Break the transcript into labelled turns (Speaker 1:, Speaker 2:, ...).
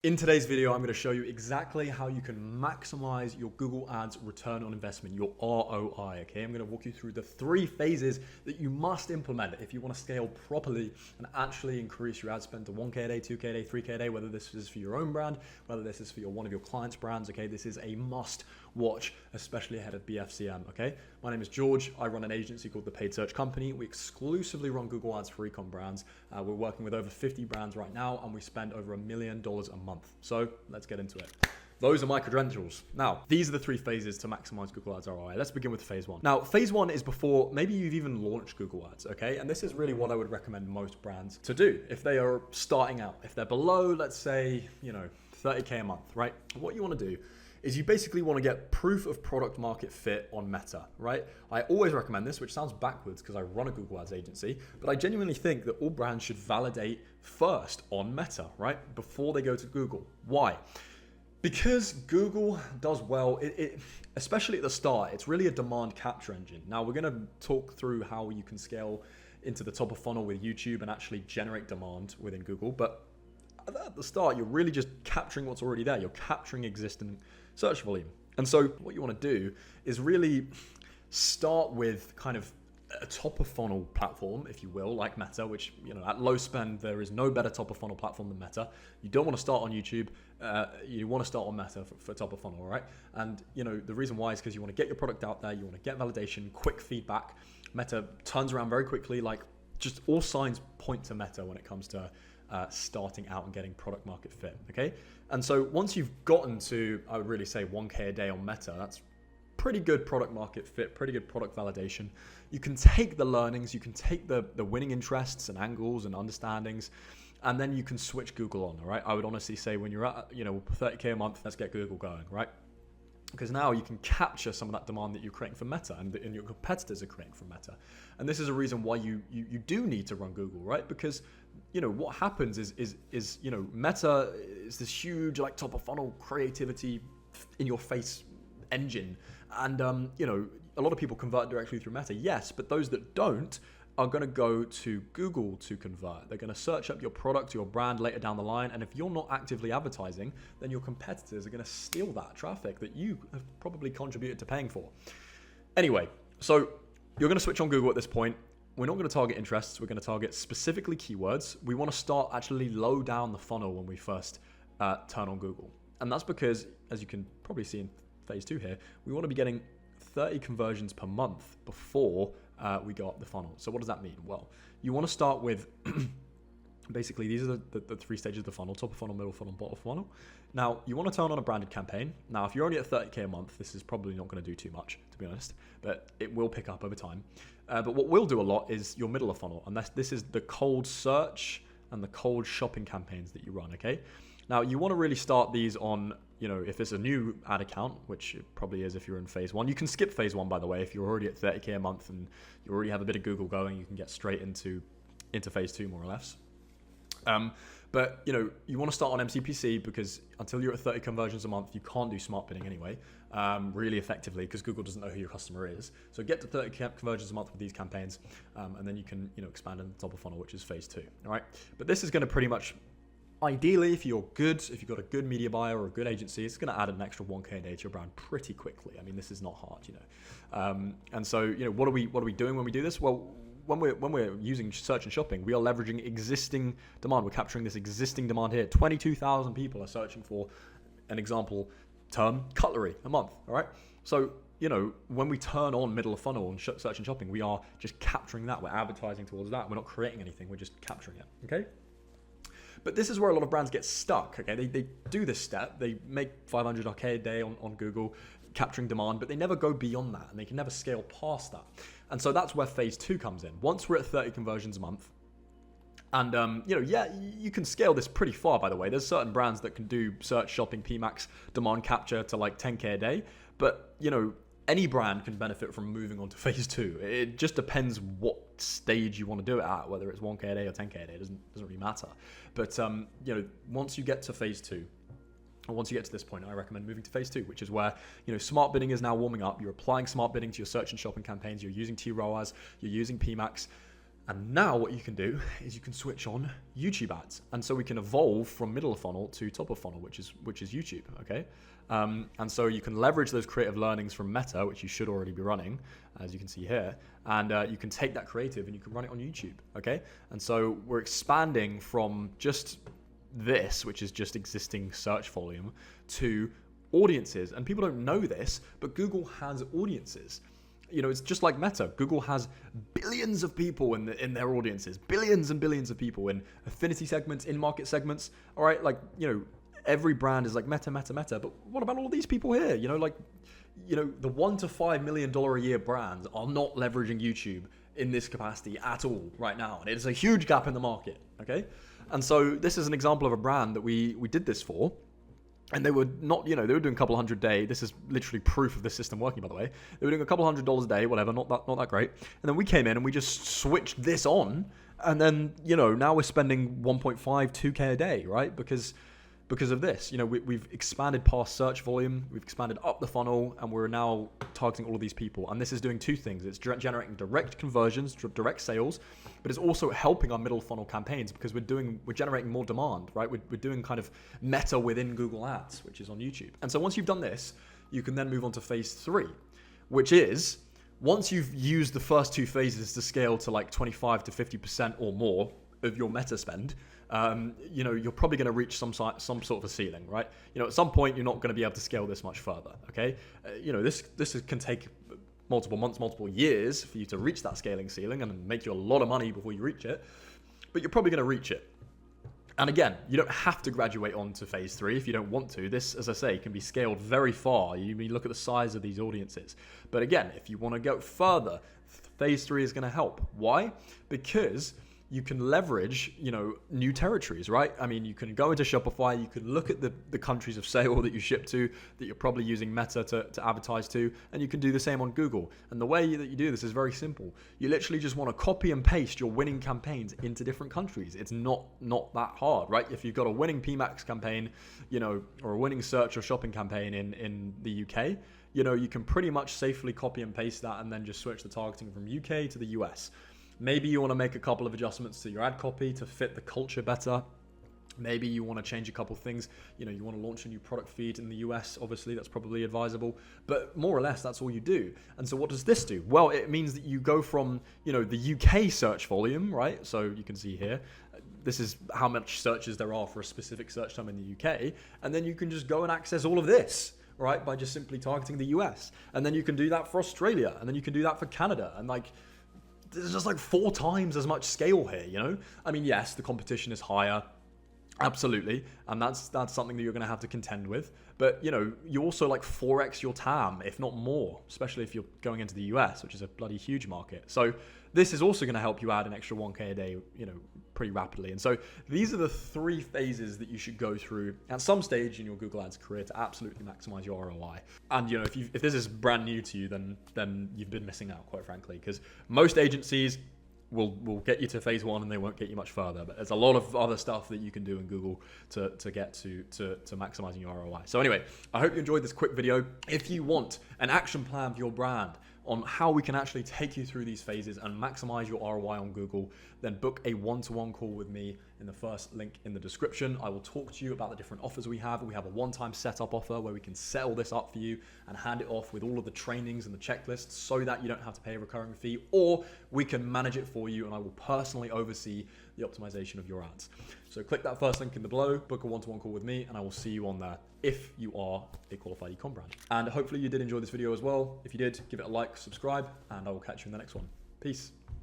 Speaker 1: In today's video, I'm going to show you exactly how you can maximize your Google Ads return on investment, your ROI, okay? I'm going to walk you through the 3 phases that you must implement if you want to scale properly and actually increase your ad spend to 1K a day, 2K a day, 3K a day, whether this is for your own brand, whether this is for one of your clients' brands, okay? This is a must watch, especially ahead of BFCM, okay? My name is George. I run an agency called The Paid Search Company. We exclusively run Google Ads for ecom brands. We're working with over 50 brands right now, and we spend over $1 million a month. So let's get into it. Those are my credentials. Now, these are the 3 phases to maximize Google Ads ROI. Let's begin with phase 1. Now, phase 1 is before maybe you've even launched Google Ads, okay? And this is really what I would recommend most brands to do if they are starting out. If they're below, let's say, 30K a month, right? What you want to do is you basically want to get proof of product market fit on Meta, right? I always recommend this, which sounds backwards because I run a Google Ads agency, but I genuinely think that all brands should validate first on Meta, right? Before they go to Google. Why? Because Google does well, especially at the start, it's really a demand capture engine. Now we're going to talk through how you can scale into the top of funnel with YouTube and actually generate demand within Google, but at the start, you're really just capturing what's already there. You're capturing existing search volume. And so what you want to do is really start with kind of a top of funnel platform, if you will, like Meta, which, at low spend, there is no better top of funnel platform than Meta. You don't want to start on YouTube. You want to start on Meta for top of funnel, all right? And, the reason why is because you want to get your product out there. You want to get validation, quick feedback. Meta turns around very quickly. Like, just all signs point to Meta when it comes to starting out and getting product market fit, okay? And so once you've gotten to, I would really say 1K a day on Meta, that's pretty good product market fit, pretty good product validation. You can take the learnings, you can take the winning interests and angles and understandings, and then you can switch Google on, all right? I would honestly say when you're at, 30K a month, let's get Google going, right? Because now you can capture some of that demand that you're creating for Meta and your competitors are creating for Meta. And this is a reason why you do need to run Google, right? Because, what happens is Meta is this huge, like, top of funnel creativity in your face engine. And, a lot of people convert directly through Meta, yes, but those that don't are going to go to Google to convert. They're going to search up your product, your brand later down the line. And if you're not actively advertising, then your competitors are going to steal that traffic that you have probably contributed to paying for. Anyway, so you're going to switch on Google at this point. We're not going to target interests. We're going to target specifically keywords. We want to start actually low down the funnel when we first turn on Google. And that's because, as you can probably see in phase 2 here, we want to be getting 30 conversions per month before we go up the funnel. So what does that mean? Well, you want to start with, basically, these are the 3 stages of the funnel: top of funnel, middle funnel, bottom of funnel. Now, you want to turn on a branded campaign. Now, if you're only at 30K a month, this is probably not going to do too much, to be honest, but it will pick up over time. But what will do a lot is your middle of funnel, and this is the cold search and the cold shopping campaigns that you run, okay? Now, you want to really start these on, if it's a new ad account, which it probably is if you're in phase 1. You can skip phase 1, by the way. If you're already at 30K a month and you already have a bit of Google going, you can get straight into phase 2, more or less. But, you want to start on MCPC because until you're at 30 conversions a month, you can't do smart bidding anyway, really effectively, because Google doesn't know who your customer is. So get to 30 conversions a month with these campaigns, and then you can, expand in the top of funnel, which is phase 2. All right. But this is going to pretty much, ideally, if you've got a good media buyer or a good agency, it's going to add an extra 1K a day to your brand pretty quickly. I mean, this is not hard, And so, what are we doing when we do this? Well, when we're using search and shopping, we are leveraging existing demand. We're capturing this existing demand here. 22,000 people are searching for an example term, cutlery, a month. All right. So, when we turn on middle of funnel and search and shopping, we are just capturing that. We're advertising towards that. We're not creating anything. We're just capturing it. Okay. But this is where a lot of brands get stuck, okay? They do this step. They make 500K a day on Google, capturing demand, but they never go beyond that, and they can never scale past that. And so that's where phase 2 comes in. Once we're at 30 conversions a month, and, you can scale this pretty far, by the way. There's certain brands that can do search, shopping, PMAX, demand capture to like 10K a day. But, any brand can benefit from moving on to phase 2. It just depends what stage you want to do it at, whether it's 1K a day or 10K a day. It doesn't really matter. But, once you get to phase 2, or once you get to this point, I recommend moving to phase 2, which is where, smart bidding is now warming up. You're applying smart bidding to your search and shopping campaigns. You're using TROAS. You're using PMAX. And now what you can do is you can switch on YouTube ads. And so we can evolve from middle of funnel to top of funnel, which is YouTube, okay? And so you can leverage those creative learnings from Meta, which you should already be running, as you can see here. And you can take that creative and you can run it on YouTube, okay? And so we're expanding from just this, which is just existing search volume, to audiences. And people don't know this, but Google has audiences. You know, it's just like Meta. Google has billions of people in their audiences, billions and billions of people in affinity segments, in market segments. All right, like, you know, every brand is like Meta. But what about all these people here? You know, like, you know, the $1 to $5 million a year brands are not leveraging YouTube in this capacity at all right now. And it is a huge gap in the market, okay? And so this is an example of a brand that we did this for. And they were not, you know, they were doing a couple $100 a day. This is literally proof of this system working, by the way. They were doing a couple $100 a day, whatever, not that great. And then we came in and we just switched this on. And then, you know, now we're spending 1.5, 2K a day, right? Because of this, you know, we've expanded past search volume, we've expanded up the funnel, and we're now targeting all of these people. And this is doing two things. It's generating direct conversions, direct sales, but it's also helping our middle funnel campaigns because we're generating more demand, right? We're doing kind of meta within Google Ads, which is on YouTube. And so once you've done this, you can then move on to phase 3, which is once you've used the first 2 phases to scale to like 25 to 50% or more of your meta spend, you know, you're probably going to reach some sort of a ceiling, right? You know, at some point, you're not going to be able to scale this much further, okay? You know, this can take multiple months, multiple years for you to reach that scaling ceiling and make you a lot of money before you reach it, but you're probably going to reach it. And again, you don't have to graduate on to phase 3 if you don't want to. This, as I say, can be scaled very far. You look at the size of these audiences. But again, if you want to go further, phase 3 is going to help. Why? Because you can leverage, you know, new territories, right? I mean, you can go into Shopify, you can look at the countries of sale that you ship to, that you're probably using Meta to advertise to, and you can do the same on Google. And the way that you do this is very simple. You literally just want to copy and paste your winning campaigns into different countries. It's not that hard, right? If you've got a winning PMAX campaign, you know, or a winning search or shopping campaign in the UK, you know, you can pretty much safely copy and paste that and then just switch the targeting from UK to the US. Maybe you want to make a couple of adjustments to your ad copy to fit the culture better. Maybe you want to change a couple of things. You know, you want to launch a new product feed in the US. Obviously, that's probably advisable. But more or less, that's all you do. And so what does this do? Well, it means that you go from, you know, the UK search volume, right? So you can see here, this is how much searches there are for a specific search term in the UK. And then you can just go and access all of this, right? By just simply targeting the US. And then you can do that for Australia. And then you can do that for Canada. And like, there's just like 4 times as much scale here, you know? I mean, yes, the competition is higher, absolutely, and that's something that you're going to have to contend with. But, you know, you also like 4x your TAM, if not more, especially if you're going into the US, which is a bloody huge market. So this is also going to help you add an extra 1K a day, you know, pretty rapidly. And so these are the 3 phases that you should go through at some stage in your Google Ads career to absolutely maximize your ROI. And, you know, if this is brand new to you, then you've been missing out, quite frankly, because most agencies will get you to phase 1 and they won't get you much further. But there's a lot of other stuff that you can do in Google to get to maximizing your ROI. So anyway, I hope you enjoyed this quick video. If you want an action plan for your brand on how we can actually take you through these phases and maximize your ROI on Google, then book a one-to-one call with me in the first link in the description. I will talk to you about the different offers we have. We have a one-time setup offer where we can set all this up for you and hand it off with all of the trainings and the checklists so that you don't have to pay a recurring fee, or we can manage it for you and I will personally oversee the optimization of your ads. So click that first link in the below, book a one-to-one call with me, and I will see you on there if you are a qualified e-com brand. And hopefully you did enjoy this video as well. If you did, give it a like, subscribe, and I will catch you in the next one. Peace.